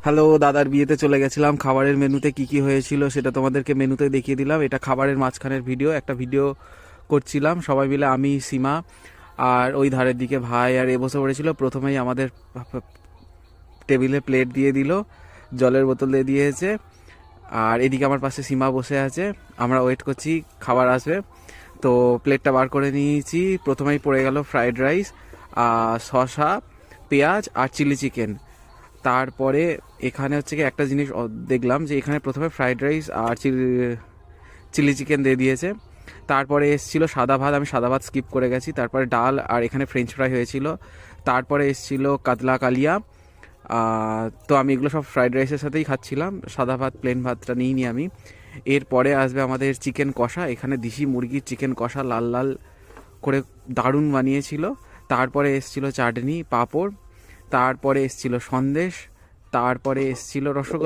Hello, দাদার বিয়েতে চলে গেছিলাম। খাবারের মেনুতে কি কি হয়েছিল সেটা তোমাদেরকে মেনুতে দেখিয়ে দিলাম। এটা খাবারের মাঝখানের ভিডিও, একটা ভিডিও করছিলাম সবাই মিলে, আমি, সীমা আর ওই ধারের দিকে ভাই আর এ বসে পড়েছিল। প্রথমেই আমাদের টেবিলে প্লেট দিয়ে দিল, জলের বোতল দিয়ে দিয়েছে। আর এদিকে আমার পাশে সীমা বসে আছে, আমরা ওয়েট করছি খাবার আসবে। তো প্লেটটা বার করে নিয়েছি। প্রথমেই পড়ে গেল ফ্রাইড রাইস, শসা, পেঁয়াজ আর চিলি চিকেন। তারপরে এখানে হচ্ছে কি একটা জিনিস দেখলাম যে এখানে প্রথমে ফ্রাইড রাইস আর চিলি চিকেন দিয়ে দিয়েছে। তারপরে এসছিল সাদা ভাত, আমি সাদা ভাত স্কিপ করে গেছি। তারপরে ডাল আর এখানে ফ্রেঞ্চ ফ্রাই হয়েছিল। তারপরে এসছিল কাতলা কালিয়া। তো আমি এগুলো সব ফ্রাইড রাইসের সাথেই খাচ্ছিলাম, সাদা ভাত প্লেন ভাতটা নিইনি আমি। এরপরে আসবে আমাদের চিকেন কষা, এখানে দেশি মুরগির চিকেন কষা লাল লাল করে দারুণ বানিয়েছিল। তারপরে এসছিল চাটনি, পাঁপড়। তারপরে এসছিল সন্দেশ। তারপরে এসছিল রসগোল্লা।